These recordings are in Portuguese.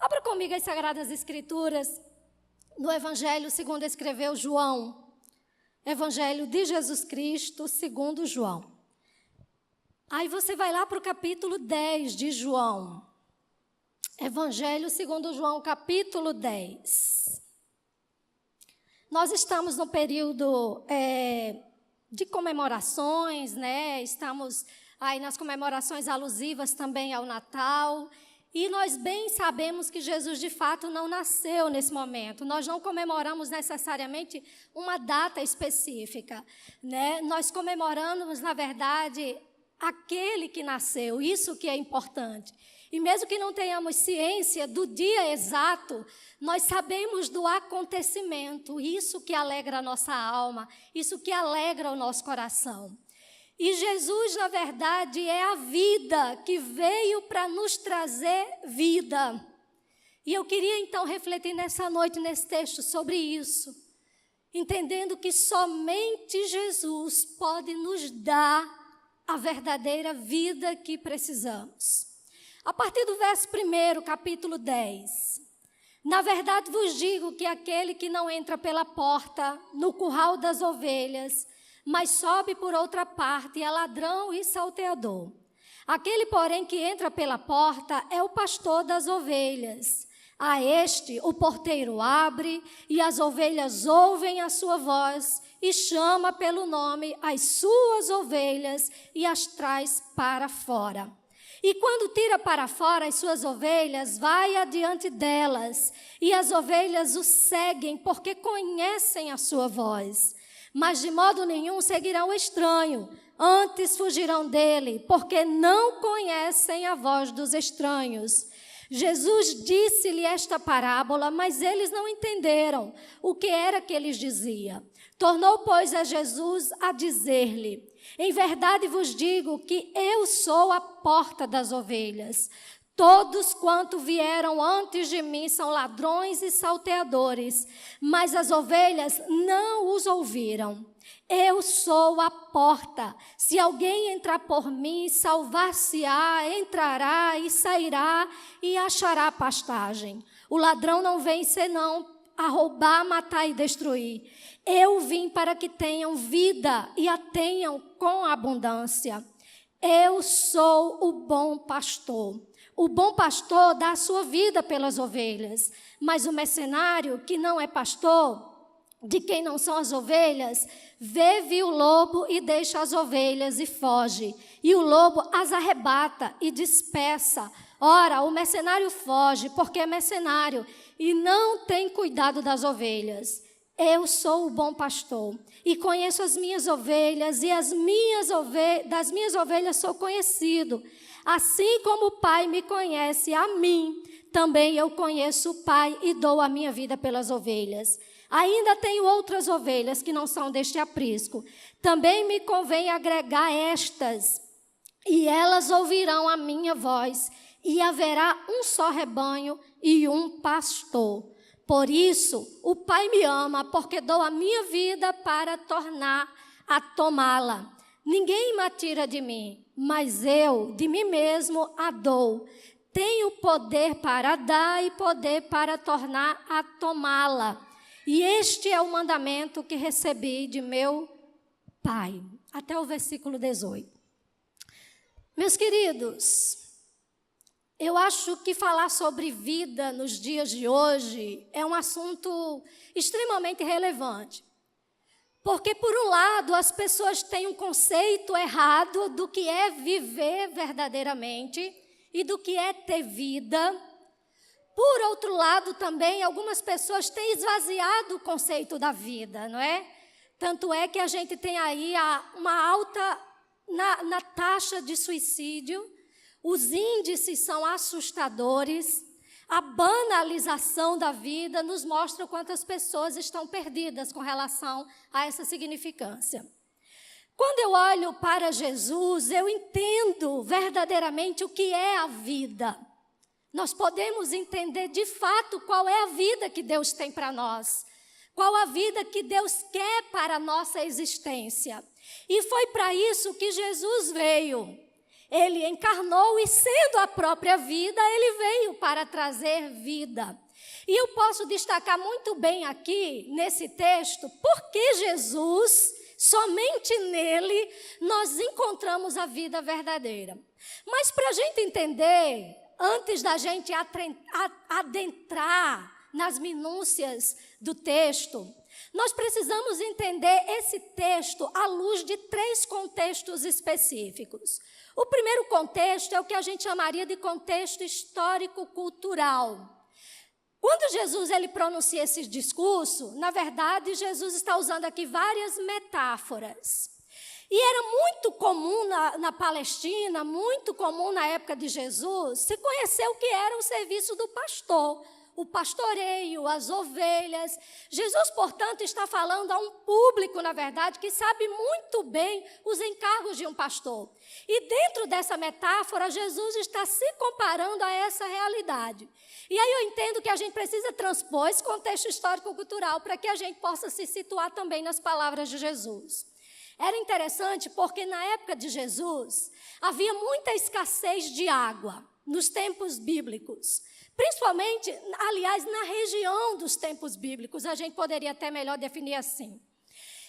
Abra comigo as Sagradas Escrituras, no Evangelho segundo escreveu João. Evangelho de Jesus Cristo segundo João. Aí você vai lá para o capítulo 10 de João. Evangelho segundo João, capítulo 10. Nós estamos no período de comemorações, né? Estamos aí nas comemorações alusivas também ao Natal. E nós bem sabemos que Jesus, de fato, não nasceu nesse momento. Nós não comemoramos necessariamente uma data específica, né? Nós comemoramos, na verdade, aquele que nasceu, isso que é importante. E mesmo que não tenhamos ciência do dia exato, nós sabemos do acontecimento, isso que alegra a nossa alma, isso que alegra o nosso coração. E Jesus, na verdade, é a vida que veio para nos trazer vida. E eu queria, então, refletir nessa noite, nesse texto, sobre isso. Entendendo que somente Jesus pode nos dar a verdadeira vida que precisamos. A partir do verso 1, capítulo 10. Na verdade vos digo que aquele que não entra pela porta no curral das ovelhas, mas sobe por outra parte, é ladrão e salteador. Aquele, porém, que entra pela porta é o pastor das ovelhas. A este o porteiro abre, e as ovelhas ouvem a sua voz, e chama pelo nome as suas ovelhas, e as traz para fora. E quando tira para fora as suas ovelhas, vai adiante delas, e as ovelhas o seguem, porque conhecem a sua voz. Mas de modo nenhum seguirão o estranho, antes fugirão dele, porque não conhecem a voz dos estranhos. Jesus disse-lhe esta parábola, mas eles não entenderam o que era que eles dizia. Tornou, pois, a Jesus a dizer-lhe: em verdade vos digo que eu sou a porta das ovelhas. Todos quanto vieram antes de mim são ladrões e salteadores, mas as ovelhas não os ouviram. Eu sou a porta. Se alguém entrar por mim, salvar-se-á, entrará e sairá e achará pastagem. O ladrão não vem senão a roubar, matar e destruir. Eu vim para que tenham vida e a tenham com abundância. Eu sou o bom pastor. O bom pastor dá a sua vida pelas ovelhas, mas o mercenário, que não é pastor, de quem não são as ovelhas, vê o lobo e deixa as ovelhas e foge. E o lobo as arrebata e dispersa. Ora, o mercenário foge porque é mercenário e não tem cuidado das ovelhas. Eu sou o bom pastor e conheço as minhas ovelhas, e das minhas ovelhas sou conhecido. Assim como o Pai me conhece a mim, também eu conheço o Pai e dou a minha vida pelas ovelhas. Ainda tenho outras ovelhas que não são deste aprisco. Também me convém agregar estas, e elas ouvirão a minha voz, e haverá um só rebanho e um pastor. Por isso, o Pai me ama, porque dou a minha vida para tornar a tomá-la. Ninguém me tira de mim, mas eu, de mim mesmo, a dou. Tenho poder para dar e poder para tornar a tomá-la. E este é o mandamento que recebi de meu Pai. Até o versículo 18. Meus queridos, eu acho que falar sobre vida nos dias de hoje é um assunto extremamente relevante. Porque, por um lado, as pessoas têm um conceito errado do que é viver verdadeiramente e do que é ter vida. Por outro lado, também, algumas pessoas têm esvaziado o conceito da vida, não é? Tanto é que a gente tem aí uma alta na taxa de suicídio, os índices são assustadores. A banalização da vida nos mostra quantas pessoas estão perdidas com relação a essa significância. Quando eu olho para Jesus, eu entendo verdadeiramente o que é a vida. Nós podemos entender de fato qual é a vida que Deus tem para nós, qual a vida que Deus quer para a nossa existência. E foi para isso que Jesus veio. Ele encarnou e, sendo a própria vida, ele veio para trazer vida. E eu posso destacar muito bem aqui, nesse texto, porque Jesus, somente nele, nós encontramos a vida verdadeira. Mas para a gente entender, antes da gente adentrar nas minúcias do texto, nós precisamos entender esse texto à luz de 3 contextos específicos. O primeiro contexto é o que a gente chamaria de contexto histórico-cultural. Quando Jesus ele pronuncia esse discurso, na verdade, Jesus está usando aqui várias metáforas. E era muito comum na Palestina, muito comum na época de Jesus, se conhecer o que era o serviço do pastor, o pastoreio, as ovelhas. Jesus, portanto, está falando a um público, na verdade, que sabe muito bem os encargos de um pastor. E dentro dessa metáfora, Jesus está se comparando a essa realidade. E aí eu entendo que a gente precisa transpor esse contexto histórico-cultural para que a gente possa se situar também nas palavras de Jesus. Era interessante porque na época de Jesus havia muita escassez de água nos tempos bíblicos. Principalmente, aliás, na região dos tempos bíblicos, a gente poderia até melhor definir assim.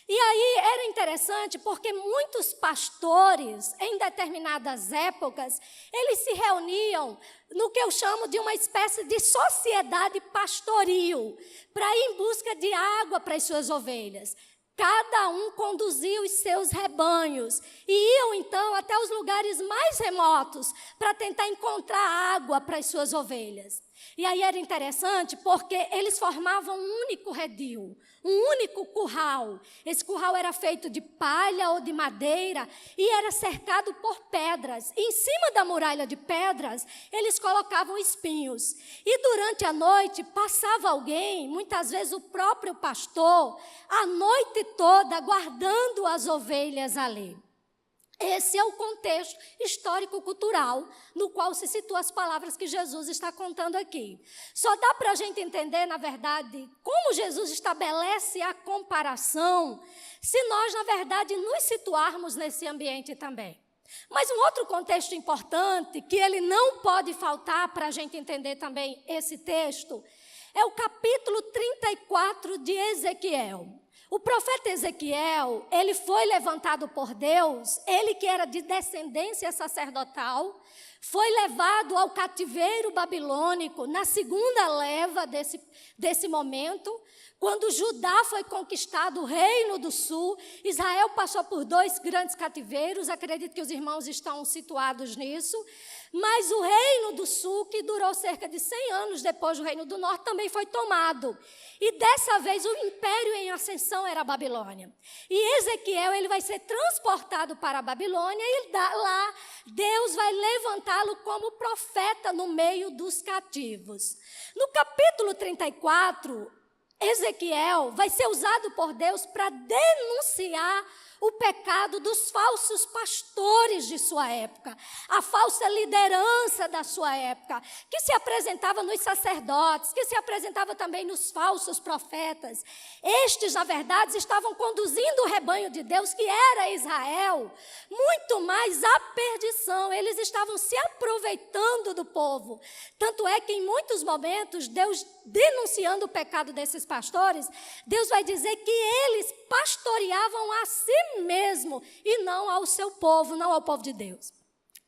E aí era interessante porque muitos pastores, em determinadas épocas, eles se reuniam no que eu chamo de uma espécie de sociedade pastoril, para ir em busca de água para as suas ovelhas. Cada um conduzia os seus rebanhos e iam, então, até os lugares mais remotos para tentar encontrar água para as suas ovelhas. E aí era interessante porque eles formavam um único redil, um único curral. Esse curral era feito de palha ou de madeira e era cercado por pedras. E em cima da muralha de pedras, eles colocavam espinhos. E durante a noite passava alguém, muitas vezes o próprio pastor, a noite toda guardando as ovelhas ali. Esse é o contexto histórico-cultural no qual se situam as palavras que Jesus está contando aqui. Só dá para a gente entender, na verdade, como Jesus estabelece a comparação, se nós, na verdade, nos situarmos nesse ambiente também. Mas um outro contexto importante, que ele não pode faltar para a gente entender também esse texto, é o capítulo 34 de Ezequiel. O profeta Ezequiel, ele foi levantado por Deus, ele que era de descendência sacerdotal, foi levado ao cativeiro babilônico na segunda leva desse momento, quando Judá foi conquistado, o reino do sul. Israel passou por 2 grandes cativeiros, acredito que os irmãos estão situados nisso, mas o reino do sul, que durou cerca de 100 anos depois do reino do norte, também foi tomado. E dessa vez o império em ascensão era a Babilônia. E Ezequiel ele vai ser transportado para a Babilônia e lá Deus vai levantá-lo como profeta no meio dos cativos. No capítulo 34, Ezequiel vai ser usado por Deus para denunciar o pecado dos falsos pastores de sua época, a falsa liderança da sua época, que se apresentava nos sacerdotes, que se apresentava também nos falsos profetas. Estes, na verdade, estavam conduzindo o rebanho de Deus, que era Israel, muito mais à perdição. Eles estavam se aproveitando do povo. Tanto é que em muitos momentos, Deus, denunciando o pecado desses pastores, Deus vai dizer que eles pastoreavam a si mesmo e não ao seu povo, não ao povo de Deus.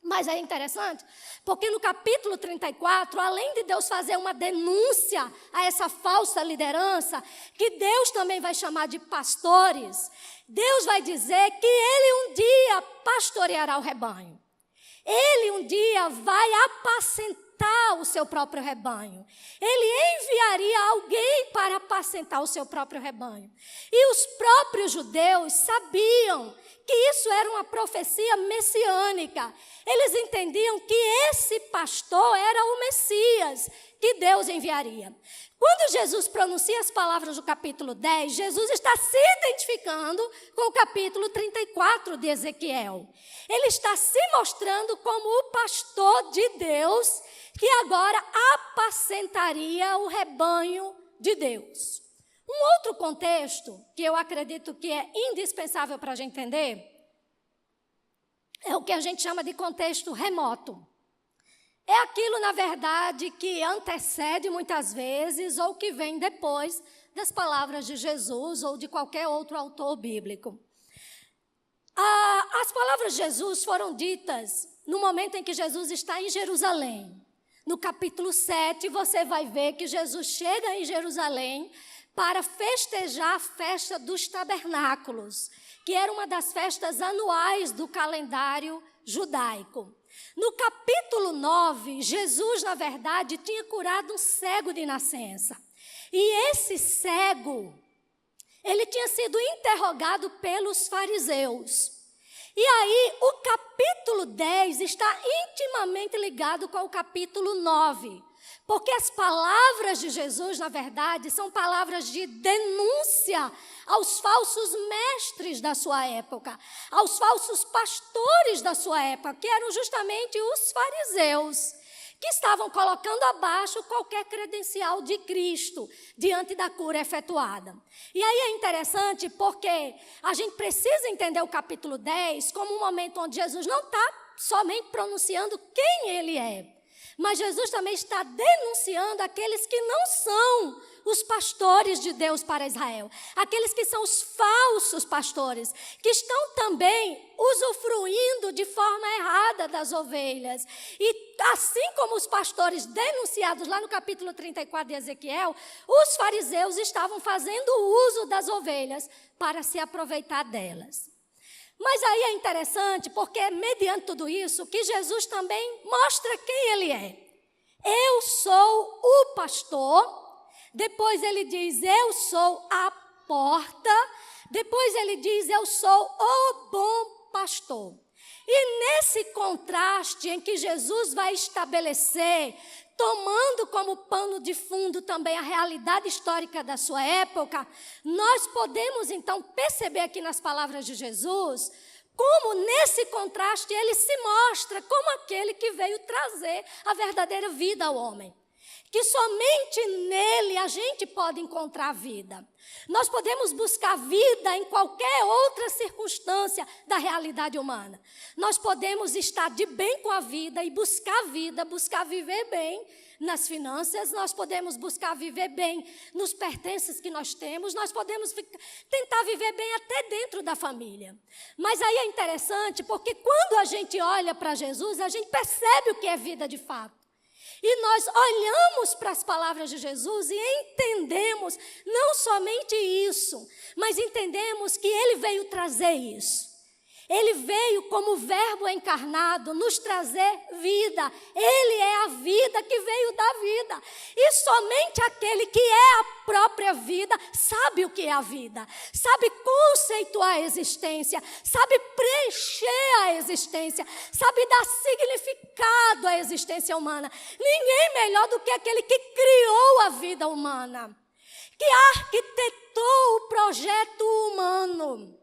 Mas é interessante, porque no capítulo 34, além de Deus fazer uma denúncia a essa falsa liderança, que Deus também vai chamar de pastores, Deus vai dizer que Ele um dia pastoreará o rebanho. Ele um dia vai apacentar o seu próprio rebanho. Ele enviaria alguém para apacentar o seu próprio rebanho. E os próprios judeus sabiam que isso era uma profecia messiânica. Eles entendiam que esse pastor era o Messias que Deus enviaria. Quando Jesus pronuncia as palavras do capítulo 10, Jesus está se identificando com o capítulo 34 de Ezequiel. Ele está se mostrando como o pastor de Deus, que agora apacentaria o rebanho de Deus. Um outro contexto, que eu acredito que é indispensável para a gente entender, é o que a gente chama de contexto remoto. É aquilo, na verdade, que antecede muitas vezes ou que vem depois das palavras de Jesus ou de qualquer outro autor bíblico. As palavras de Jesus foram ditas no momento em que Jesus está em Jerusalém. No capítulo 7, você vai ver que Jesus chega em Jerusalém para festejar a festa dos tabernáculos, que era uma das festas anuais do calendário judaico. No capítulo 9, Jesus, na verdade, tinha curado um cego de nascença. E esse cego, ele tinha sido interrogado pelos fariseus. E aí, o capítulo 10 está intimamente ligado com o capítulo 9. Porque as palavras de Jesus, na verdade, são palavras de denúncia aos falsos mestres da sua época, aos falsos pastores da sua época, que eram justamente os fariseus, que estavam colocando abaixo qualquer credencial de Cristo diante da cura efetuada. E aí é interessante porque a gente precisa entender o capítulo 10 como um momento onde Jesus não está somente pronunciando quem ele é, mas Jesus também está denunciando aqueles que não são os pastores de Deus para Israel. Aqueles que são os falsos pastores, que estão também usufruindo de forma errada das ovelhas. E assim como os pastores denunciados lá no capítulo 34 de Ezequiel, os fariseus estavam fazendo uso das ovelhas para se aproveitar delas. Mas aí é interessante porque é mediante tudo isso que Jesus também mostra quem ele é. Eu sou o pastor. Depois ele diz, eu sou a porta. Depois ele diz, eu sou o bom pastor. E nesse contraste em que Jesus vai estabelecer, tomando como pano de fundo também a realidade histórica da sua época, nós podemos então perceber aqui nas palavras de Jesus, como nesse contraste ele se mostra como aquele que veio trazer a verdadeira vida ao homem. Que somente nele a gente pode encontrar vida. Nós podemos buscar vida em qualquer outra circunstância da realidade humana. Nós podemos estar de bem com a vida e buscar vida, buscar viver bem nas finanças, nós podemos buscar viver bem nos pertences que nós temos, nós podemos tentar viver bem até dentro da família. Mas aí é interessante porque quando a gente olha para Jesus, a gente percebe o que é vida de fato. E nós olhamos para as palavras de Jesus e entendemos não somente isso, mas entendemos que ele veio trazer isso. Ele veio como verbo encarnado nos trazer vida. Ele é a vida que veio dar vida. E somente aquele que é a própria vida sabe o que é a vida. Sabe conceituar a existência. Sabe preencher a existência. Sabe dar significado à existência humana. Ninguém melhor do que aquele que criou a vida humana. Que arquitetou o projeto humano.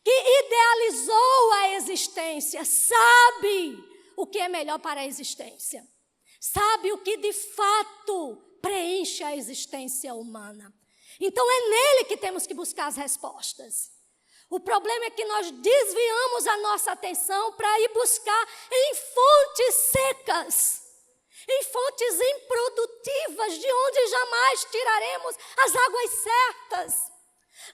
Que idealizou a existência, sabe o que é melhor para a existência. Sabe o que de fato preenche a existência humana. Então é nele que temos que buscar as respostas. O problema é que nós desviamos a nossa atenção para ir buscar em fontes secas, em fontes improdutivas, de onde jamais tiraremos as águas certas.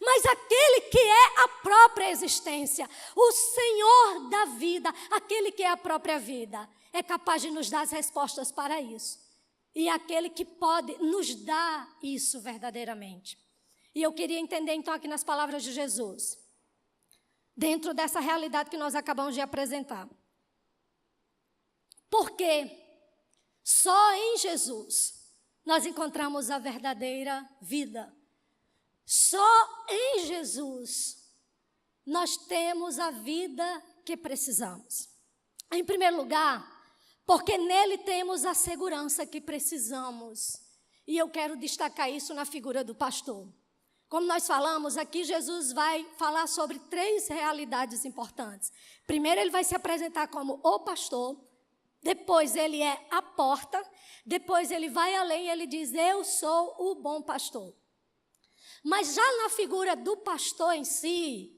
Mas aquele que é a própria existência, o Senhor da vida, aquele que é a própria vida, é capaz de nos dar as respostas para isso. E é aquele que pode nos dar isso verdadeiramente. E eu queria entender então aqui nas palavras de Jesus, dentro dessa realidade que nós acabamos de apresentar. Porque só em Jesus nós encontramos a verdadeira vida. Só em Jesus nós temos a vida que precisamos. Em primeiro lugar, porque nele temos a segurança que precisamos. E eu quero destacar isso na figura do pastor. Como nós falamos, aqui Jesus vai falar sobre 3 realidades importantes. Primeiro, ele vai se apresentar como o pastor. Depois, ele é a porta. Depois, ele vai além e ele diz, eu sou o bom pastor. Mas já na figura do pastor em si,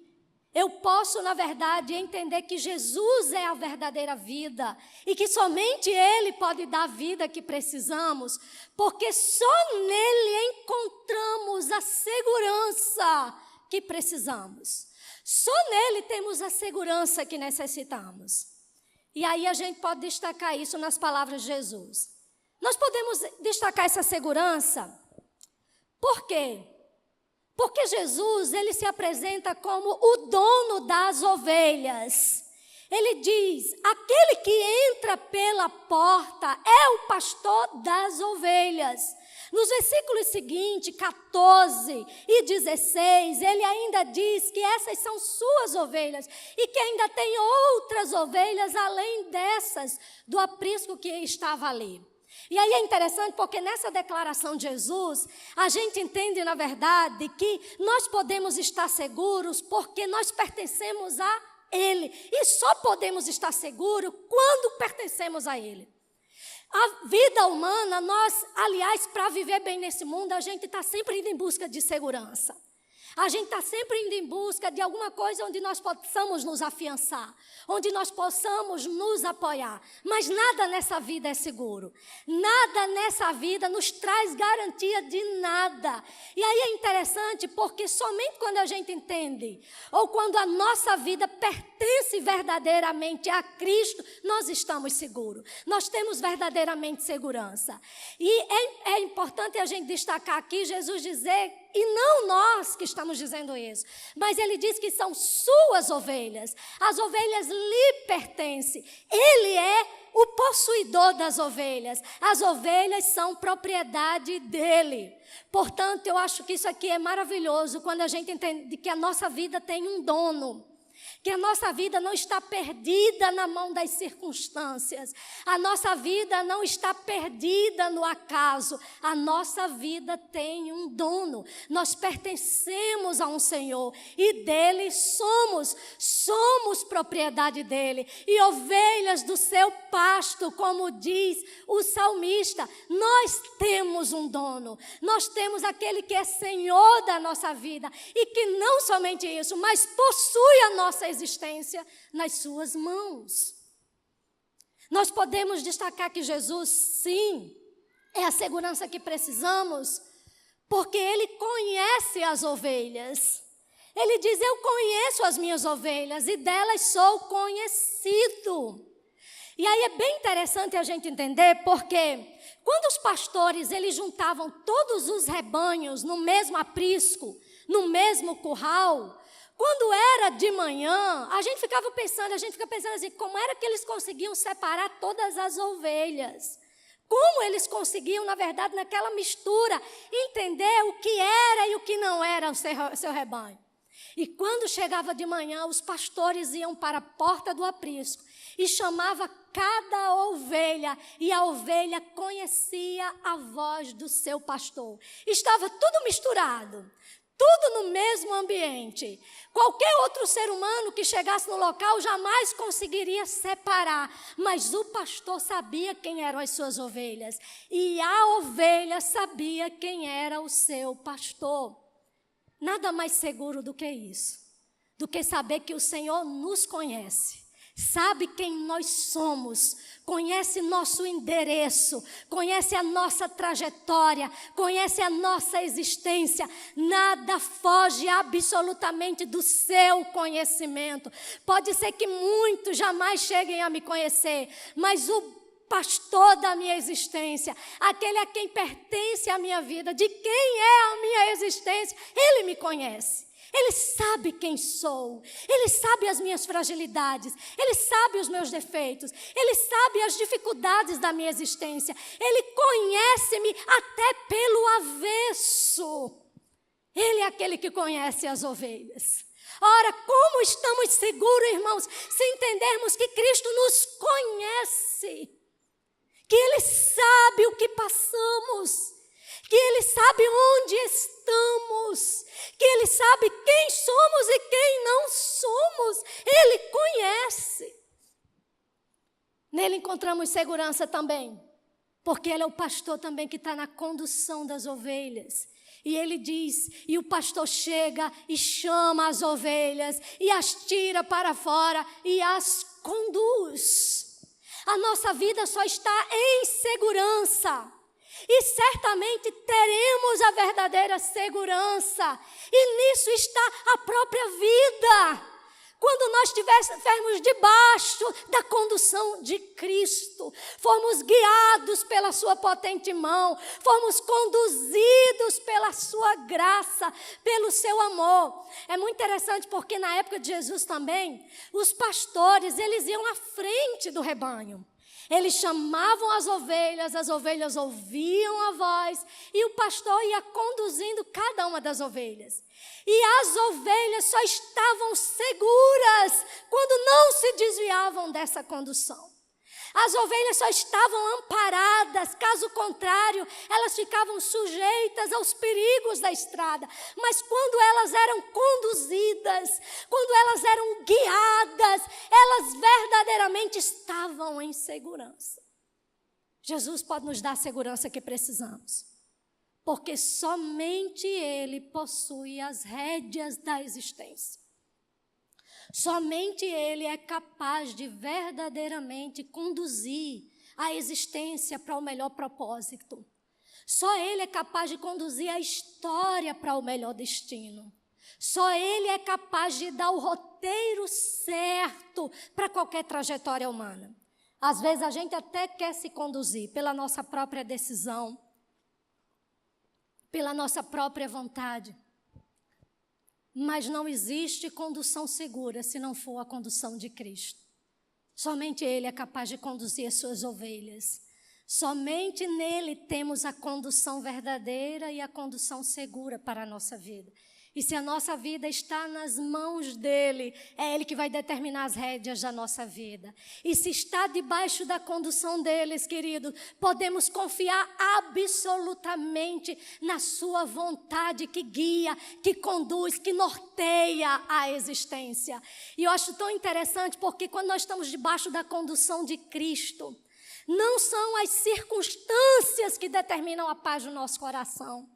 Eu posso, na verdade, entender que Jesus é a verdadeira vida e que somente Ele pode dar a vida que precisamos, porque só nele encontramos a segurança que precisamos. Só nele temos a segurança que necessitamos. E aí a gente pode destacar isso nas palavras de Jesus. Nós podemos destacar essa segurança. Por quê? Porque Jesus, ele se apresenta como o dono das ovelhas. Ele diz, aquele que entra pela porta é o pastor das ovelhas. Nos versículos seguintes, 14 e 16, ele ainda diz que essas são suas ovelhas e que ainda tem outras ovelhas além dessas do aprisco que estava ali. E aí é interessante porque nessa declaração de Jesus, a gente entende, na verdade, que nós podemos estar seguros porque nós pertencemos a Ele. E só podemos estar seguros quando pertencemos a Ele. A vida humana, nós, aliás, para viver bem nesse mundo, a gente está sempre indo em busca de segurança. A gente está sempre indo em busca de alguma coisa onde nós possamos nos afiançar, onde nós possamos nos apoiar. Mas nada nessa vida é seguro. Nada nessa vida nos traz garantia de nada. E aí é interessante porque somente quando a gente entende, ou quando a nossa vida pertence verdadeiramente a Cristo, nós estamos seguros. Nós temos verdadeiramente segurança. E é importante a gente destacar aqui, Jesus dizer, e não nós que estamos dizendo isso, mas ele diz que são suas ovelhas. As ovelhas lhe pertencem. Ele é o possuidor das ovelhas. As ovelhas são propriedade dele. Portanto, eu acho que isso aqui é maravilhoso quando a gente entende que a nossa vida tem um dono. Que a nossa vida não está perdida na mão das circunstâncias. A nossa vida não está perdida no acaso. A nossa vida tem um dono. Nós pertencemos a um Senhor e dele somos propriedade dele. E ovelhas do seu pasto, como diz o salmista, nós temos um dono. Nós temos aquele que é Senhor da nossa vida e que não somente isso, mas possui a nossa existência nas suas mãos. Nós podemos destacar que Jesus, sim, é a segurança que precisamos, porque Ele conhece as ovelhas. Ele diz, eu conheço as minhas ovelhas e delas sou conhecido. E aí é bem interessante a gente entender, porque quando os pastores, eles juntavam todos os rebanhos no mesmo aprisco, no mesmo curral, quando era de manhã, a gente fica pensando assim, como era que eles conseguiam separar todas as ovelhas? Como eles conseguiam, na verdade, naquela mistura, entender o que era e o que não era o seu rebanho? E quando chegava de manhã, os pastores iam para a porta do aprisco e chamava cada ovelha, e a ovelha conhecia a voz do seu pastor. Estava tudo misturado. Tudo no mesmo ambiente. Qualquer outro ser humano que chegasse no local jamais conseguiria separar. Mas o pastor sabia quem eram as suas ovelhas. E a ovelha sabia quem era o seu pastor. Nada mais seguro do que isso. Do que saber que o Senhor nos conhece. Sabe quem nós somos, conhece nosso endereço, conhece a nossa trajetória, conhece a nossa existência. Nada foge absolutamente do seu conhecimento. Pode ser que muitos jamais cheguem a me conhecer, mas o pastor da minha existência, aquele a quem pertence a minha vida, de quem é a minha existência, ele me conhece. Ele sabe quem sou, Ele sabe as minhas fragilidades, Ele sabe os meus defeitos, Ele sabe as dificuldades da minha existência, Ele conhece-me até pelo avesso. Ele é aquele que conhece as ovelhas. Ora, como estamos seguros, irmãos, se entendermos que Cristo nos conhece, que Ele sabe o que passamos, que Ele sabe onde estamos, que Ele sabe quem somos e quem não somos. Ele conhece. Nele encontramos segurança também, Porque Ele é o pastor também que está na condução das ovelhas. E Ele diz, e o pastor chega e chama as ovelhas, e as tira para fora, e as conduz. A nossa vida só está em segurança. E certamente teremos a verdadeira segurança. E nisso está a própria vida. Quando nós estivermos debaixo da condução de Cristo, formos guiados pela sua potente mão, formos conduzidos pela sua graça, pelo seu amor. É muito interessante porque na época de Jesus também, os pastores, eles iam à frente do rebanho. Eles chamavam as ovelhas ouviam a voz e o pastor ia conduzindo cada uma das ovelhas. E as ovelhas só estavam seguras quando não se desviavam dessa condução. As ovelhas só estavam amparadas, caso contrário, elas ficavam sujeitas aos perigos da estrada. Mas quando elas eram conduzidas, quando elas eram guiadas, elas verdadeiramente estavam em segurança. Jesus pode nos dar a segurança que precisamos, porque somente Ele possui as rédeas da existência. Somente Ele é capaz de verdadeiramente conduzir a existência para o melhor propósito. Só Ele é capaz de conduzir a história para o melhor destino. Só Ele é capaz de dar o roteiro certo para qualquer trajetória humana. Às vezes a gente até quer se conduzir pela nossa própria decisão, pela nossa própria vontade. Mas não existe condução segura se não for a condução de Cristo. Somente Ele é capaz de conduzir as suas ovelhas. Somente nele temos a condução verdadeira e a condução segura para a nossa vida. E se a nossa vida está nas mãos dele, é ele que vai determinar as rédeas da nossa vida. E se está debaixo da condução deles, querido, podemos confiar absolutamente na sua vontade que guia, que conduz, que norteia a existência. E eu acho tão interessante porque quando nós estamos debaixo da condução de Cristo, não são as circunstâncias que determinam a paz do nosso coração.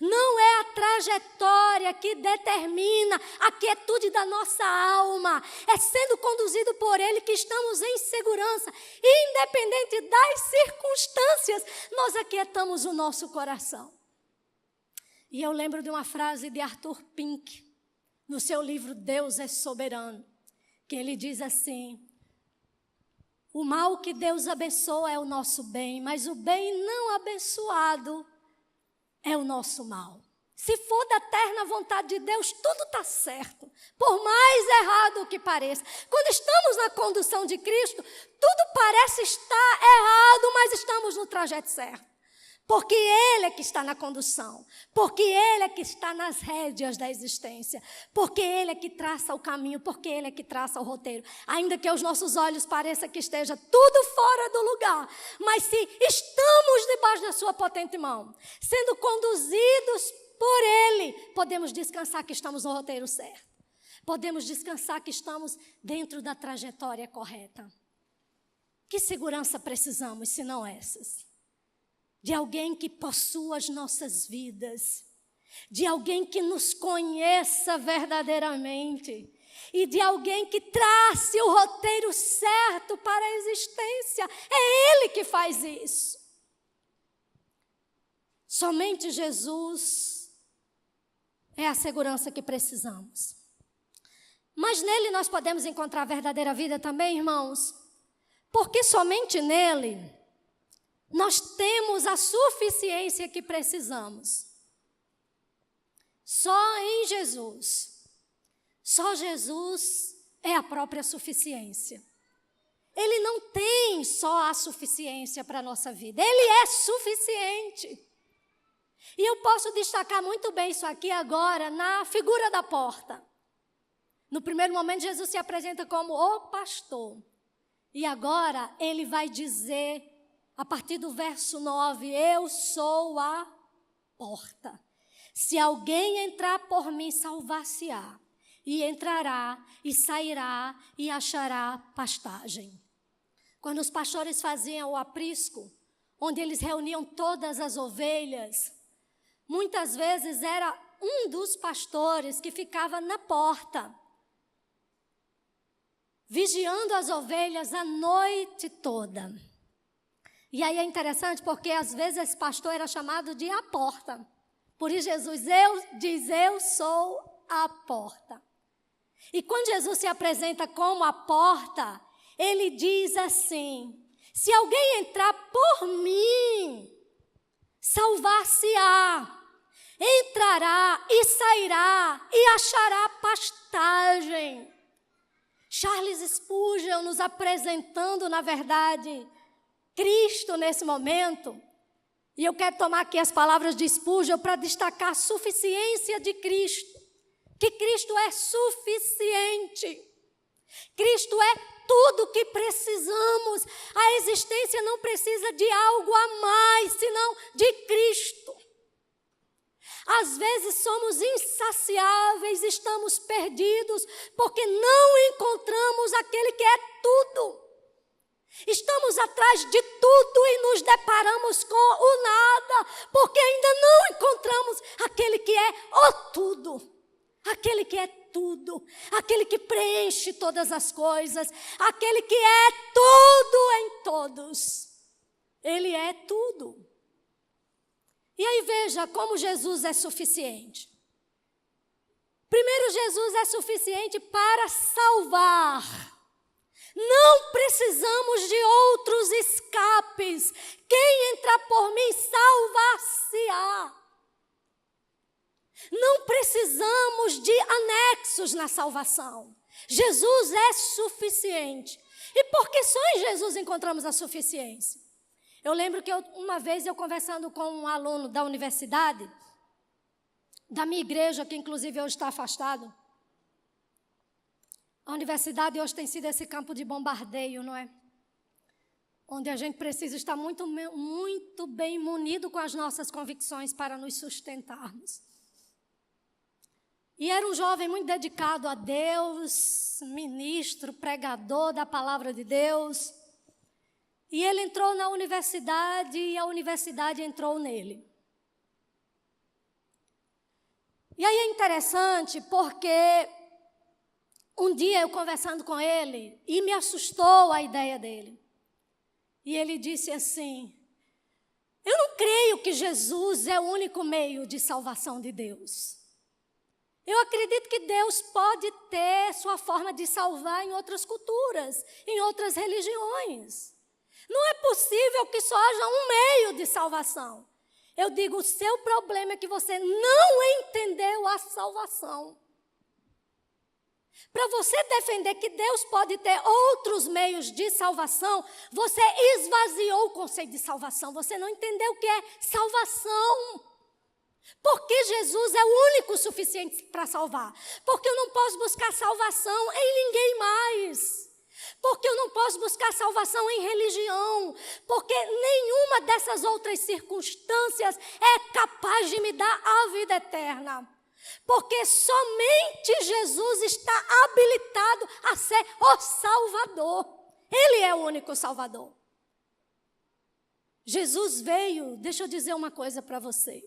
Não é a trajetória que determina a quietude da nossa alma. É sendo conduzido por Ele que estamos em segurança. Independente das circunstâncias, nós aquietamos o nosso coração. E eu lembro de uma frase de Arthur Pink, no seu livro Deus é Soberano, que ele diz assim: o mal que Deus abençoa é o nosso bem, mas o bem não abençoado é o nosso mal. Se for da eterna vontade de Deus, tudo está certo, por mais errado que pareça. Quando estamos na condução de Cristo, tudo parece estar errado, mas estamos no trajeto certo. Porque Ele é que está na condução, porque Ele é que está nas rédeas da existência, porque Ele é que traça o caminho, porque Ele é que traça o roteiro. Ainda que aos nossos olhos pareça que esteja tudo fora do lugar, mas se estamos debaixo da sua potente mão, sendo conduzidos por Ele, podemos descansar que estamos no roteiro certo. Podemos descansar que estamos dentro da trajetória correta. Que segurança precisamos, se não essas? De alguém que possua as nossas vidas, de alguém que nos conheça verdadeiramente e de alguém que trace o roteiro certo para a existência. É Ele que faz isso. Somente Jesus é a segurança que precisamos. Mas nele nós podemos encontrar a verdadeira vida também, irmãos, porque somente nele nós temos a suficiência que precisamos. Só em Jesus. Só Jesus é a própria suficiência. Ele não tem só a suficiência para a nossa vida. Ele é suficiente. E eu posso destacar muito bem isso aqui agora na figura da porta. No primeiro momento, Jesus se apresenta como o pastor. E agora ele vai dizer, a partir do verso 9, eu sou a porta. Se alguém entrar por mim, salvar-se-á. E entrará, e sairá, e achará pastagem. Quando os pastores faziam o aprisco, onde eles reuniam todas as ovelhas, muitas vezes era um dos pastores que ficava na porta, vigiando as ovelhas a noite toda. E aí é interessante porque às vezes esse pastor era chamado de a porta. Por isso Jesus diz, eu sou a porta. E quando Jesus se apresenta como a porta, ele diz assim, se alguém entrar por mim, salvar-se-á, entrará e sairá e achará pastagem. Charles Spurgeon nos apresentando, na verdade, Cristo nesse momento. E eu quero tomar aqui as palavras de Spurgeon para destacar a suficiência de Cristo. Que Cristo é suficiente. Cristo é tudo que precisamos. A existência não precisa de algo a mais, senão de Cristo. Às vezes somos insaciáveis, estamos perdidos, porque não encontramos aquele que é tudo. Estamos atrás de tudo e nos deparamos com o nada, porque ainda não encontramos aquele que é o tudo. Aquele que é tudo, aquele que preenche todas as coisas, aquele que é tudo em todos. Ele é tudo. E aí veja como Jesus é suficiente. Primeiro, Jesus é suficiente para salvar. Não precisamos de outros escapes. Quem entrar por mim salvar-se-á. Não precisamos de anexos na salvação. Jesus é suficiente. E porque só em Jesus encontramos a suficiência. Eu lembro que uma vez eu conversando com um aluno da universidade, da minha igreja, que inclusive hoje está afastado. A universidade hoje tem sido esse campo de bombardeio, não é? Onde a gente precisa estar muito bem munido com as nossas convicções para nos sustentarmos. E era um jovem muito dedicado a Deus, ministro, pregador da palavra de Deus. E ele entrou na universidade e a universidade entrou nele. E aí é interessante porque um dia eu conversando com ele e me assustou a ideia dele. E ele disse assim, eu não creio que Jesus é o único meio de salvação de Deus. Eu acredito que Deus pode ter sua forma de salvar em outras culturas, em outras religiões. Não é possível que só haja um meio de salvação. Eu digo, o seu problema é que você não entendeu a salvação. Para você defender que Deus pode ter outros meios de salvação, você esvaziou o conceito de salvação. Você não entendeu o que é salvação. Porque Jesus é o único suficiente para salvar. Porque eu não posso buscar salvação em ninguém mais. Porque eu não posso buscar salvação em religião. Porque nenhuma dessas outras circunstâncias é capaz de me dar a vida eterna. Porque somente Jesus está habilitado a ser o Salvador. Ele é o único Salvador. Jesus veio, deixa eu dizer uma coisa para você.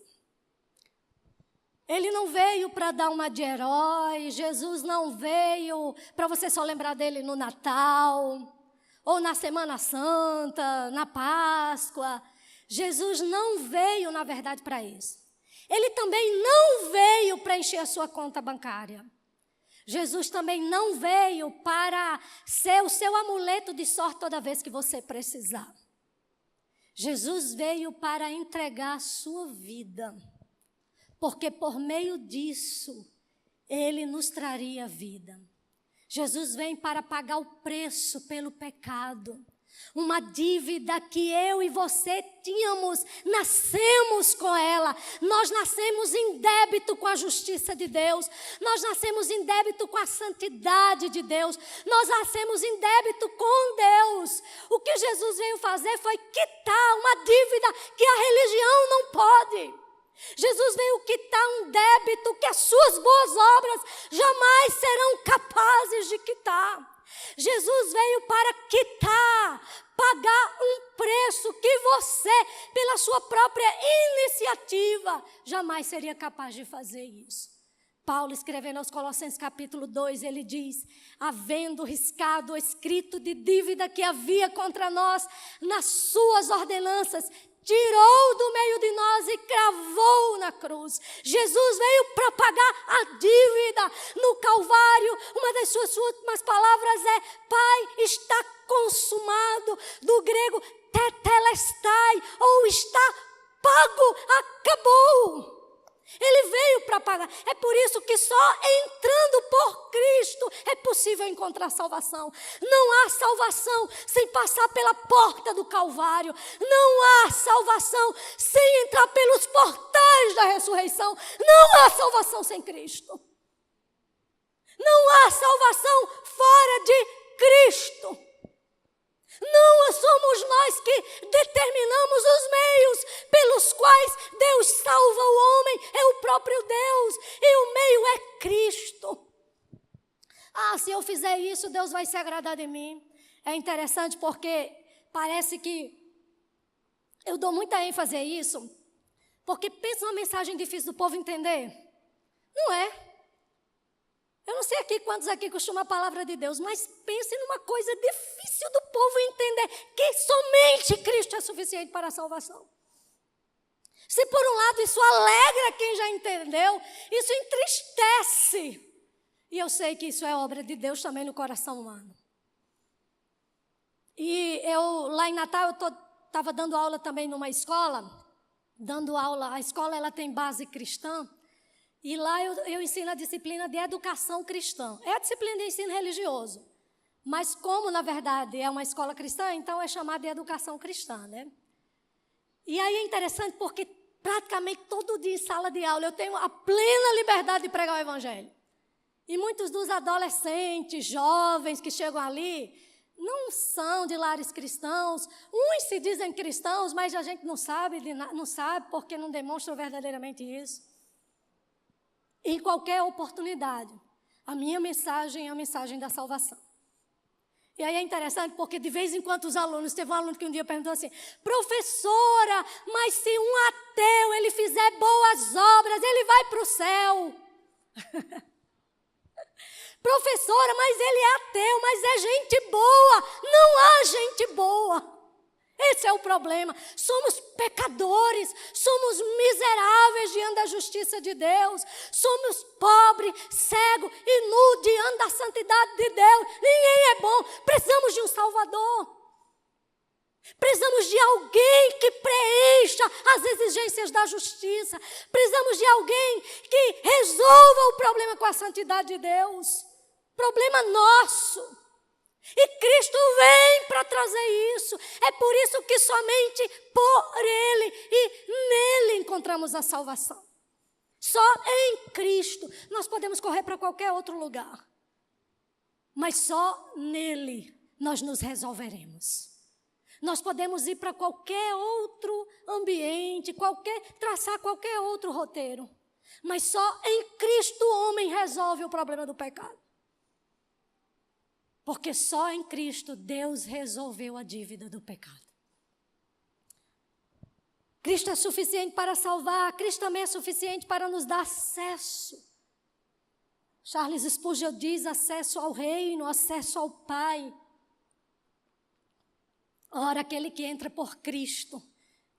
Ele não veio para dar uma de herói, Jesus não veio para você só lembrar dele no Natal, ou na Semana Santa, na Páscoa. Jesus não veio, na verdade, para isso. Ele também não veio para encher a sua conta bancária. Jesus também não veio para ser o seu amuleto de sorte toda vez que você precisar. Jesus veio para entregar a sua vida. Porque por meio disso, Ele nos traria vida. Jesus vem para pagar o preço pelo pecado. Uma dívida que eu e você tínhamos, nascemos com ela. Nós nascemos em débito com a justiça de Deus. Nós nascemos em débito com a santidade de Deus. Nós nascemos em débito com Deus. O que Jesus veio fazer foi quitar uma dívida que a religião não pode. Jesus veio quitar um débito que as suas boas obras jamais serão capazes de quitar. Jesus veio para quitar, pagar um preço que você, pela sua própria iniciativa, jamais seria capaz de fazer isso. Paulo, escrevendo aos Colossenses capítulo 2, ele diz: havendo riscado o escrito de dívida que havia contra nós nas suas ordenanças, tirou do meio de nós e cravou na cruz. Jesus veio para pagar a dívida no Calvário. Uma das suas últimas palavras é: Pai, está consumado, do grego tetelestai, ou está pago, acabou. Ele veio para pagar. É por isso que só entrando por Cristo é possível encontrar salvação. Não há salvação sem passar pela porta do Calvário. Não há salvação sem entrar pelos portais da ressurreição. Não há salvação sem Cristo. Não há salvação fora de Cristo. Não somos nós que determinamos os meios pelos quais Deus salva o homem. É o próprio Deus. E o meio é Cristo. Se eu fizer isso, Deus vai se agradar de mim. É interessante porque parece que eu dou muita ênfase a isso. Porque pensa uma mensagem difícil do povo entender. Não é. Eu não sei aqui quantos aqui costumam a palavra de Deus, mas pense numa coisa difícil do povo entender, que somente Cristo é suficiente para a salvação. Se por um lado isso alegra quem já entendeu, isso entristece. E eu sei que isso é obra de Deus também no coração humano. E eu, lá em Natal, eu estava dando aula também numa escola, a escola ela tem base cristã. E lá eu ensino a disciplina de educação cristã. É a disciplina de ensino religioso. Mas como, na verdade, é uma escola cristã, então é chamada de educação cristã, né? E aí é interessante porque praticamente todo dia em sala de aula eu tenho a plena liberdade de pregar o evangelho. E muitos dos adolescentes, jovens que chegam ali, não são de lares cristãos. Uns se dizem cristãos, mas a gente não sabe porque não demonstram verdadeiramente isso. Em qualquer oportunidade, a minha mensagem é a mensagem da salvação. E aí é interessante porque de vez em quando os alunos, teve um aluno que um dia perguntou assim: professora, mas se um ateu ele fizer boas obras, ele vai para o céu. Professora, mas ele é ateu, mas é gente boa. Não há gente boa. Esse é o problema. Somos pecadores, somos miseráveis diante da justiça de Deus, somos pobres, cegos e nus diante da santidade de Deus. Ninguém é bom. Precisamos de um Salvador. Precisamos de alguém que preencha as exigências da justiça. Precisamos de alguém que resolva o problema com a santidade de Deus. Problema nosso. E Cristo vem para trazer isso. É por isso que somente por Ele e nele encontramos a salvação. Só em Cristo. Nós podemos correr para qualquer outro lugar, mas só nele nós nos resolveremos. Nós podemos ir para qualquer outro ambiente, traçar qualquer outro roteiro, mas só em Cristo o homem resolve o problema do pecado. Porque só em Cristo Deus resolveu a dívida do pecado. Cristo é suficiente para salvar, Cristo também é suficiente para nos dar acesso. Charles Spurgeon diz: acesso ao reino, acesso ao Pai. Ora, aquele que entra por Cristo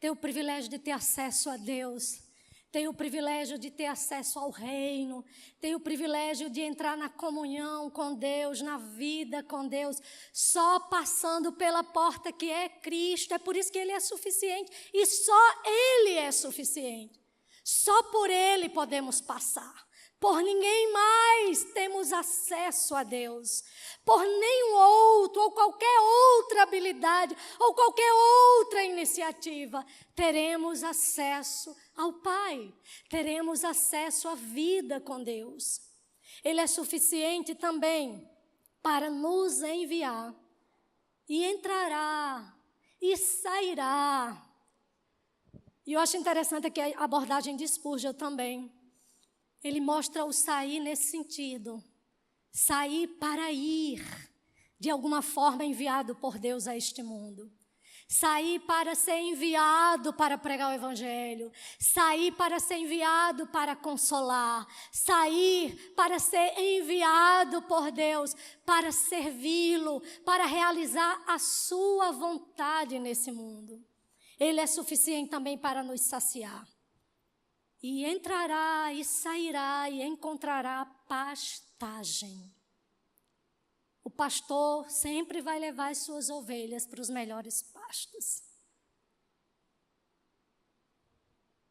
tem o privilégio de ter acesso a Deus. Tem o privilégio de ter acesso ao reino, tem o privilégio de entrar na comunhão com Deus, na vida com Deus, só passando pela porta que é Cristo. É por isso que Ele é suficiente e só Ele é suficiente. Só por Ele podemos passar. Por ninguém mais temos acesso a Deus. Por nenhum outro ou qualquer outra habilidade ou qualquer outra iniciativa teremos acesso ao Pai. Teremos acesso à vida com Deus. Ele é suficiente também para nos enviar. E entrará e sairá. E eu acho interessante aqui a abordagem de Spurgeon também. Ele mostra o sair nesse sentido. Sair para ir. de alguma forma enviado por Deus a este mundo. Saí para ser enviado para pregar o Evangelho. Saí para ser enviado para consolar. Saí para ser enviado por Deus para servi-lo, para realizar a sua vontade nesse mundo. Ele é suficiente também para nos saciar. E entrará e sairá e encontrará pastagem. O pastor sempre vai levar as suas ovelhas para os melhores pastos.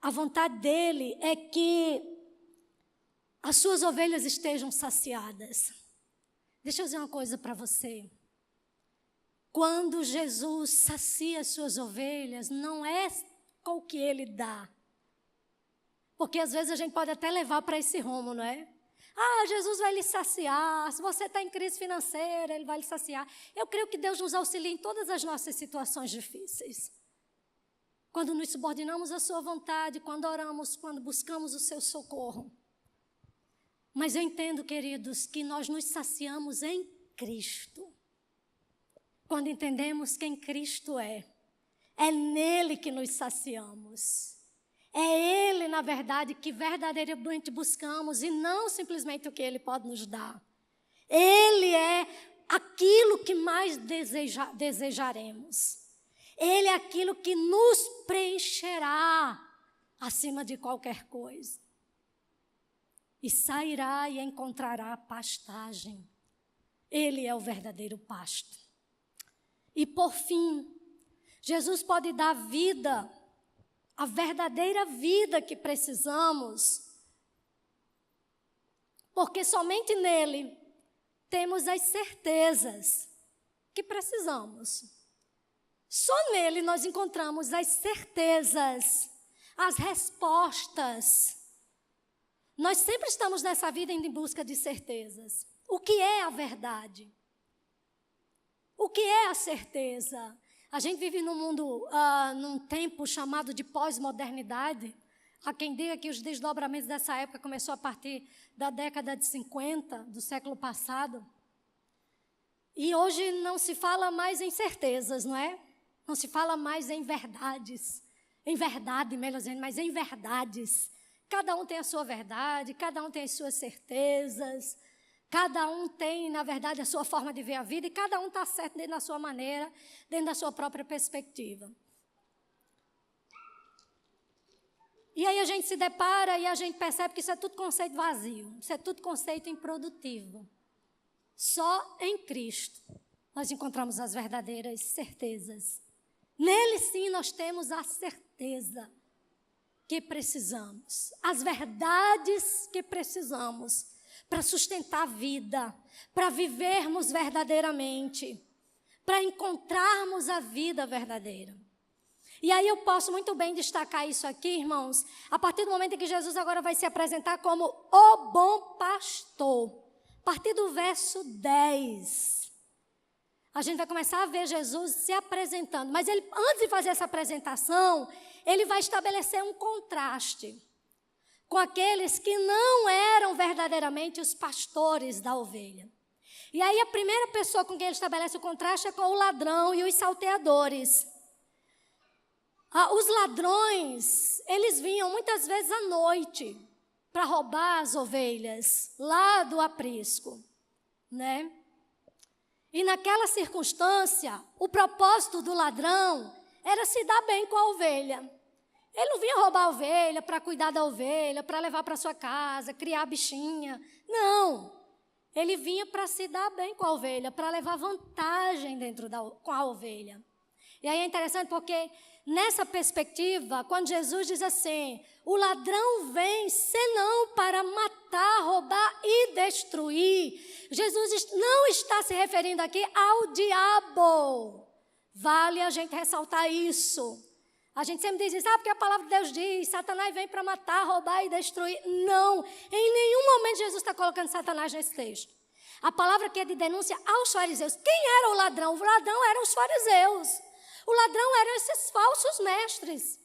A vontade dele é que as suas ovelhas estejam saciadas. Deixa eu dizer uma coisa para você. Quando Jesus sacia as suas ovelhas, não é com o que ele dá. Porque às vezes a gente pode até levar para esse rumo, não é? Jesus vai lhe saciar. Se você está em crise financeira, Ele vai lhe saciar. Eu creio que Deus nos auxilia em todas as nossas situações difíceis. Quando nos subordinamos à sua vontade, quando oramos, quando buscamos o seu socorro. Mas eu entendo, queridos, que nós nos saciamos em Cristo. Quando entendemos quem Cristo é nele que nos saciamos. É Ele, na verdade, que verdadeiramente buscamos e não simplesmente o que Ele pode nos dar. Ele é aquilo que mais desejaremos. Ele é aquilo que nos preencherá acima de qualquer coisa. E sairá e encontrará pastagem. Ele é o verdadeiro pasto. E por fim, Jesus pode dar vida, a verdadeira vida que precisamos, porque somente nele temos as certezas que precisamos. Só nele nós encontramos as certezas, as respostas. Nós sempre estamos nessa vida indo em busca de certezas. O que é a verdade? O que é a certeza? A gente vive num mundo, num tempo chamado de pós-modernidade. Há quem diga que os desdobramentos dessa época começou a partir da década de 50, do século passado. E hoje não se fala mais em certezas, não é? Não se fala mais em verdades. Em verdade, melhor dizendo, mas em verdades. Cada um tem a sua verdade, cada um tem as suas certezas. Cada um tem, na verdade, a sua forma de ver a vida e cada um está certo dentro da sua maneira, dentro da sua própria perspectiva. E aí a gente se depara e a gente percebe que isso é tudo conceito vazio, isso é tudo conceito improdutivo. Só em Cristo nós encontramos as verdadeiras certezas. Nele sim nós temos a certeza que precisamos, as verdades que precisamos para sustentar a vida, para vivermos verdadeiramente, para encontrarmos a vida verdadeira. E aí eu posso muito bem destacar isso aqui, irmãos, a partir do momento em que Jesus agora vai se apresentar como o bom pastor. A partir do verso 10, a gente vai começar a ver Jesus se apresentando. Mas ele, antes de fazer essa apresentação, ele vai estabelecer um contraste com aqueles que não eram verdadeiramente os pastores da ovelha. E aí a primeira pessoa com quem ele estabelece o contraste é com o ladrão e os salteadores. Os ladrões, eles vinham muitas vezes à noite para roubar as ovelhas lá do aprisco, né? E naquela circunstância, o propósito do ladrão era se dar bem com a ovelha. Ele não vinha roubar a ovelha para cuidar da ovelha, para levar para sua casa, criar a bichinha. Não. Ele vinha para se dar bem com a ovelha, para levar vantagem com a ovelha. E aí é interessante porque nessa perspectiva, quando Jesus diz assim, o ladrão vem senão para matar, roubar e destruir, Jesus não está se referindo aqui ao diabo. Vale a gente ressaltar isso. A gente sempre diz isso, porque a palavra de Deus diz, Satanás vem para matar, roubar e destruir. Não, em nenhum momento Jesus está colocando Satanás nesse texto. A palavra aqui é de denúncia aos fariseus. Quem era o ladrão? O ladrão eram os fariseus. O ladrão eram esses falsos mestres,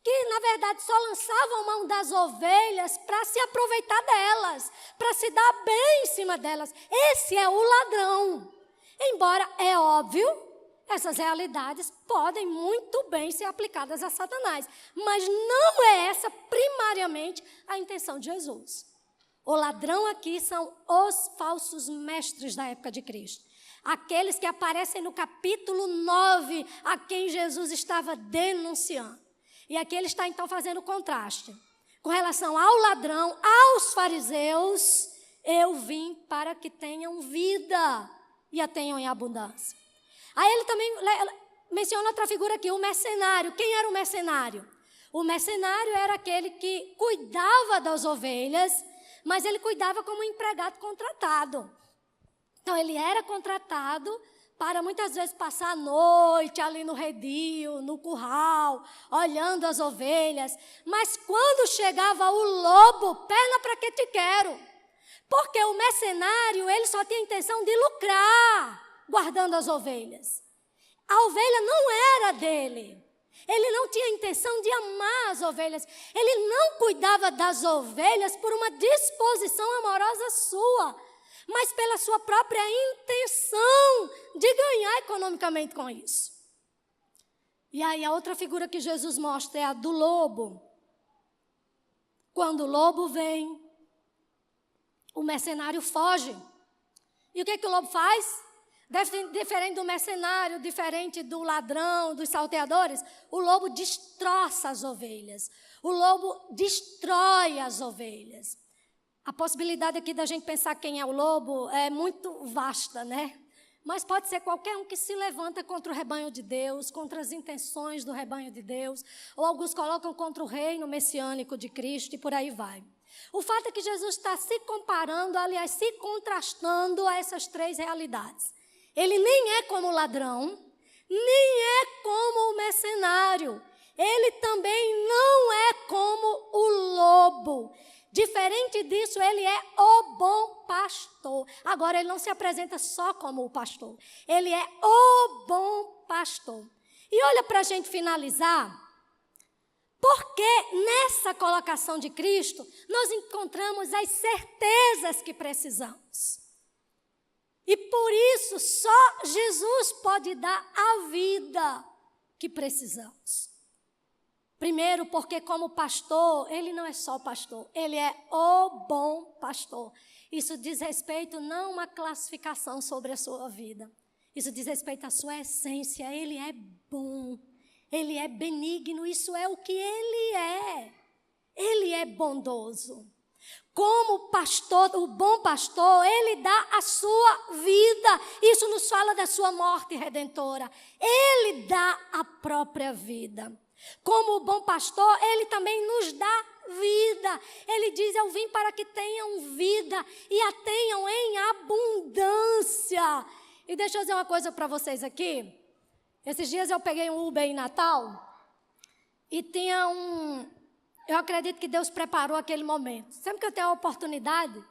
que na verdade só lançavam mão das ovelhas para se aproveitar delas, para se dar bem em cima delas. Esse é o ladrão. Embora, é óbvio, essas realidades podem muito bem ser aplicadas a Satanás. Mas não é essa primariamente a intenção de Jesus. O ladrão aqui são os falsos mestres da época de Cristo. Aqueles que aparecem no capítulo 9, a quem Jesus estava denunciando. E aqui ele está então fazendo contraste. Com relação ao ladrão, aos fariseus, eu vim para que tenham vida e a tenham em abundância. Aí ele também menciona outra figura aqui, o mercenário. Quem era o mercenário? O mercenário era aquele que cuidava das ovelhas, mas ele cuidava como empregado contratado. Então, ele era contratado para muitas vezes passar a noite ali no redil, no curral, olhando as ovelhas. Mas quando chegava o lobo, perna para que te quero? Porque o mercenário, ele só tinha a intenção de lucrar, guardando as ovelhas. A ovelha não era dele. Ele não tinha a intenção de amar as ovelhas. Ele não cuidava das ovelhas por uma disposição amorosa sua, mas pela sua própria intenção de ganhar economicamente com isso. E aí a outra figura que Jesus mostra é a do lobo. Quando o lobo vem, o mercenário foge. E o que o lobo faz? Diferente do mercenário, diferente do ladrão, dos salteadores, o lobo destroça as ovelhas. O lobo destrói as ovelhas. A possibilidade aqui da gente pensar quem é o lobo é muito vasta, né? Mas pode ser qualquer um que se levanta contra o rebanho de Deus, contra as intenções do rebanho de Deus, ou alguns colocam contra o reino messiânico de Cristo e por aí vai. O fato é que Jesus está se comparando, aliás, se contrastando a essas três realidades. Ele nem é como o ladrão, nem é como o mercenário. Ele também não é como o lobo. Diferente disso, ele é o bom pastor. Agora, ele não se apresenta só como o pastor. Ele é o bom pastor. E olha, para a gente finalizar, porque nessa colocação de Cristo, nós encontramos as certezas que precisamos. E por isso, só Jesus pode dar a vida que precisamos. Primeiro, porque como pastor, ele não é só pastor, ele é o bom pastor. Isso diz respeito não a uma classificação sobre a sua vida. Isso diz respeito à sua essência. Ele é bom, ele é benigno, isso é o que ele é. Ele é bondoso. Como pastor, o bom pastor, ele dá a sua vida. Isso nos fala da sua morte redentora. Ele dá a própria vida. Como o bom pastor, ele também nos dá vida. Ele diz, eu vim para que tenham vida e a tenham em abundância. E deixa eu dizer uma coisa para vocês aqui. Esses dias eu peguei um Uber em Natal e tinha eu acredito que Deus preparou aquele momento. Sempre que eu tenho a oportunidade,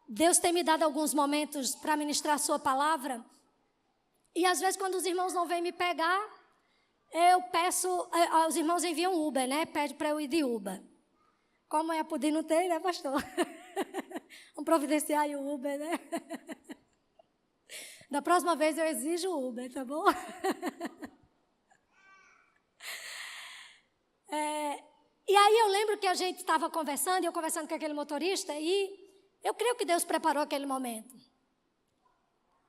Deus tem me dado alguns momentos para ministrar a sua palavra. E às vezes quando os irmãos não vêm me pegar, eu peço, os irmãos enviam Uber, né? Pede para eu ir de Uber. Como é poder não tem, né, pastor? Vamos providenciar aí o Uber, né? Da próxima vez eu exijo o Uber, tá bom? E aí eu lembro que a gente estava conversando, eu conversando com aquele motorista, e eu creio que Deus preparou aquele momento.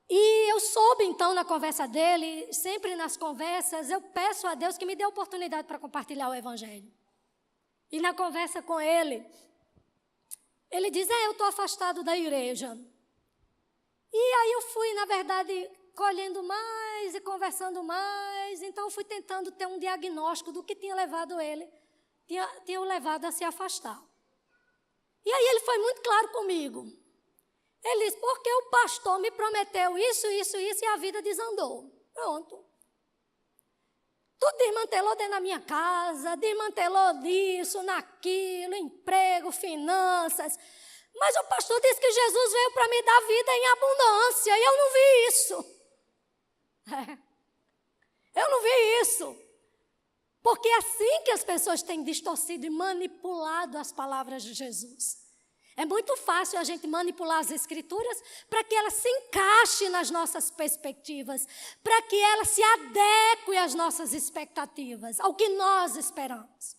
E eu soube então na conversa dele, sempre nas conversas, eu peço a Deus que me dê a oportunidade para compartilhar o Evangelho. E na conversa com ele, ele diz, eu estou afastado da igreja. E aí eu fui, na verdade, colhendo mais e conversando mais, então eu fui tentando ter um diagnóstico do que tinha levado ele, tinha o levado a se afastar. E aí ele foi muito claro comigo. Ele disse, porque o pastor me prometeu isso, isso, isso, e a vida desandou. Pronto. Tudo desmantelou dentro da minha casa, desmantelou disso, naquilo, emprego, finanças. Mas o pastor disse que Jesus veio para me dar vida em abundância, e eu não vi isso. Eu não vi isso. Porque é assim que as pessoas têm distorcido e manipulado as palavras de Jesus. É muito fácil a gente manipular as Escrituras para que elas se encaixem nas nossas perspectivas, para que elas se adequem às nossas expectativas, ao que nós esperamos.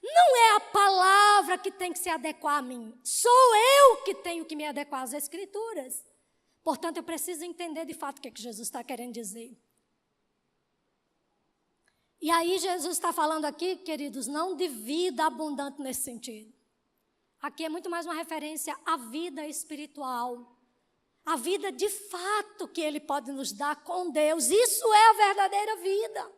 Não é a palavra que tem que se adequar a mim, sou eu que tenho que me adequar às Escrituras. Portanto, eu preciso entender de fato o que Jesus está querendo dizer. E aí Jesus está falando aqui, queridos, não de vida abundante nesse sentido. Aqui é muito mais uma referência à vida espiritual, a vida de fato que Ele pode nos dar com Deus. Isso é a verdadeira vida.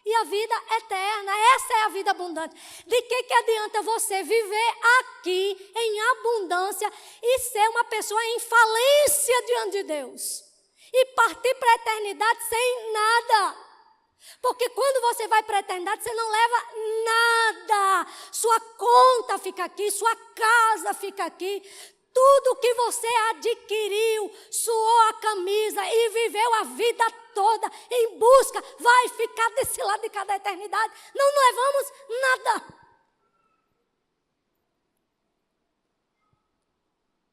E a vida eterna, essa é a vida abundante. De que adianta você viver aqui em abundância e ser uma pessoa em falência diante de Deus? E partir para a eternidade sem nada? Porque quando você vai para a eternidade, você não leva nada. Sua conta fica aqui, sua casa fica aqui. Tudo que você adquiriu, suou a camisa e viveu a vida toda em busca, vai ficar desse lado de cada eternidade. Não levamos nada.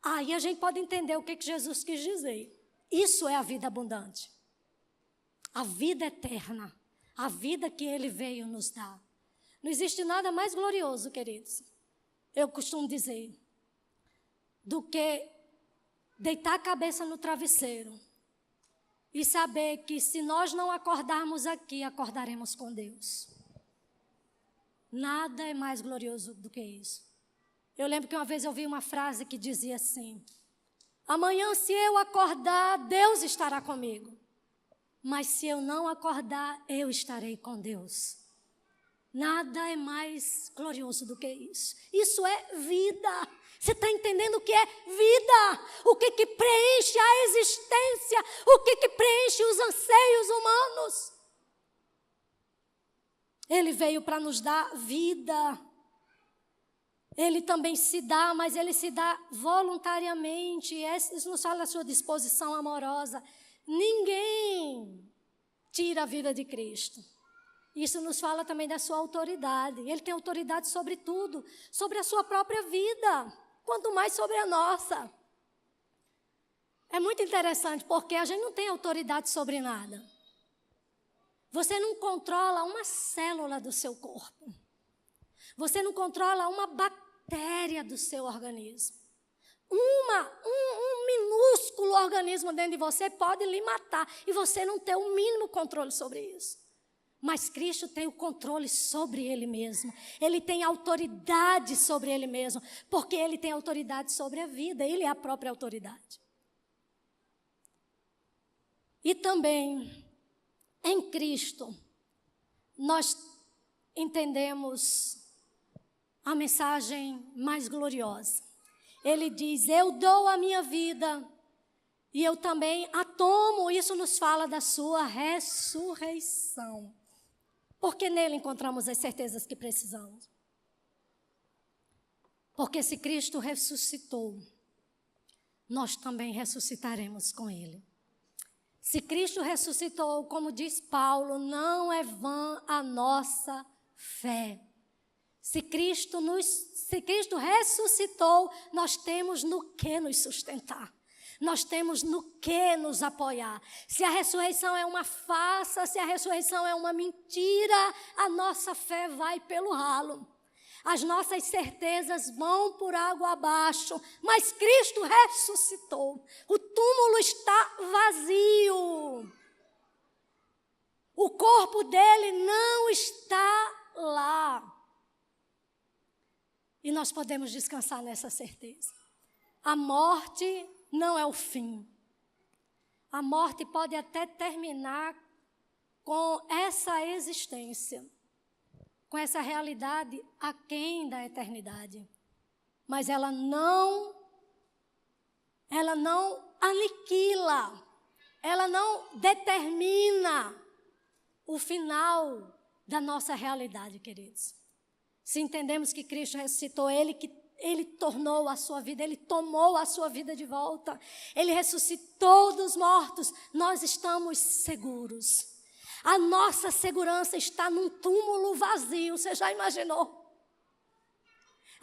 Aí a gente pode entender o que Jesus quis dizer. Isso é a vida abundante. A vida eterna. A vida que Ele veio nos dar. Não existe nada mais glorioso, queridos, eu costumo dizer, do que deitar a cabeça no travesseiro e saber que se nós não acordarmos aqui, acordaremos com Deus. Nada é mais glorioso do que isso. Eu lembro que uma vez eu ouvi uma frase que dizia assim: amanhã, se eu acordar, Deus estará comigo. Mas se eu não acordar, eu estarei com Deus. Nada é mais glorioso do que isso. Isso é vida. Você está entendendo o que é vida? O que preenche a existência? O que preenche os anseios humanos? Ele veio para nos dar vida. Ele também se dá, mas Ele se dá voluntariamente. Isso nos fala da sua disposição amorosa. Ninguém tira a vida de Cristo. Isso nos fala também da sua autoridade. Ele tem autoridade sobre tudo, sobre a sua própria vida, quanto mais sobre a nossa. É muito interessante porque a gente não tem autoridade sobre nada. Você não controla uma célula do seu corpo. Você não controla uma bactéria do seu organismo. Um minúsculo organismo dentro de você pode lhe matar e você não tem o mínimo controle sobre isso. Mas Cristo tem o controle sobre Ele mesmo. Ele tem autoridade sobre Ele mesmo, porque Ele tem autoridade sobre a vida. Ele é a própria autoridade. E também, em Cristo, nós entendemos a mensagem mais gloriosa. Ele diz: eu dou a minha vida e eu também a tomo. Isso nos fala da sua ressurreição. Porque nele encontramos as certezas que precisamos. Porque se Cristo ressuscitou, nós também ressuscitaremos com Ele. Se Cristo ressuscitou, como diz Paulo, não é vã a nossa fé. Se Cristo ressuscitou, nós temos no que nos sustentar. Nós temos no que nos apoiar. Se a ressurreição é uma farsa, se a ressurreição é uma mentira, a nossa fé vai pelo ralo. As nossas certezas vão por água abaixo. Mas Cristo ressuscitou. O túmulo está vazio. O corpo dele não está lá. E nós podemos descansar nessa certeza. A morte não é o fim. A morte pode até terminar com essa existência, com essa realidade aquém da eternidade. Mas ela não aniquila, ela não determina o final da nossa realidade, queridos. Se entendemos que Cristo ressuscitou, Ele tornou a sua vida, Ele tomou a sua vida de volta. Ele ressuscitou dos mortos, nós estamos seguros. A nossa segurança está num túmulo vazio, você já imaginou?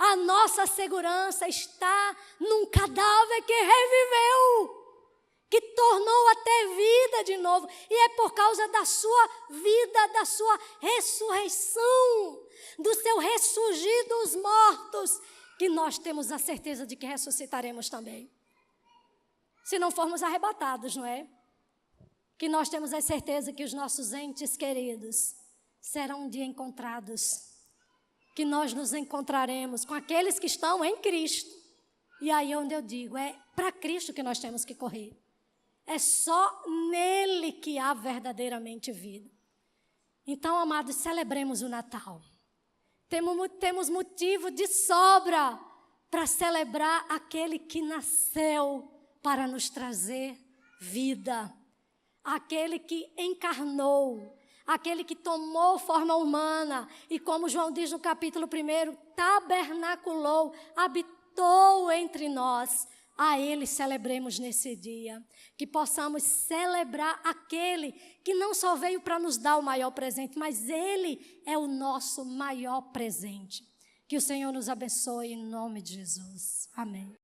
A nossa segurança está num cadáver que reviveu, que tornou a ter vida de novo. E é por causa da sua vida, da sua ressurreição, do seu ressurgir dos mortos, que nós temos a certeza de que ressuscitaremos também. Se não formos arrebatados, não é? Que nós temos a certeza que os nossos entes queridos serão um dia encontrados. Que nós nos encontraremos com aqueles que estão em Cristo. E aí onde eu digo, é para Cristo que nós temos que correr. É só nele que há verdadeiramente vida. Então, amados, celebremos o Natal. Temos motivo de sobra para celebrar aquele que nasceu para nos trazer vida. Aquele que encarnou, aquele que tomou forma humana e, como João diz no capítulo 1, tabernaculou, habitou entre nós. A Ele celebremos nesse dia, que possamos celebrar aquele que não só veio para nos dar o maior presente, mas Ele é o nosso maior presente. Que o Senhor nos abençoe em nome de Jesus. Amém.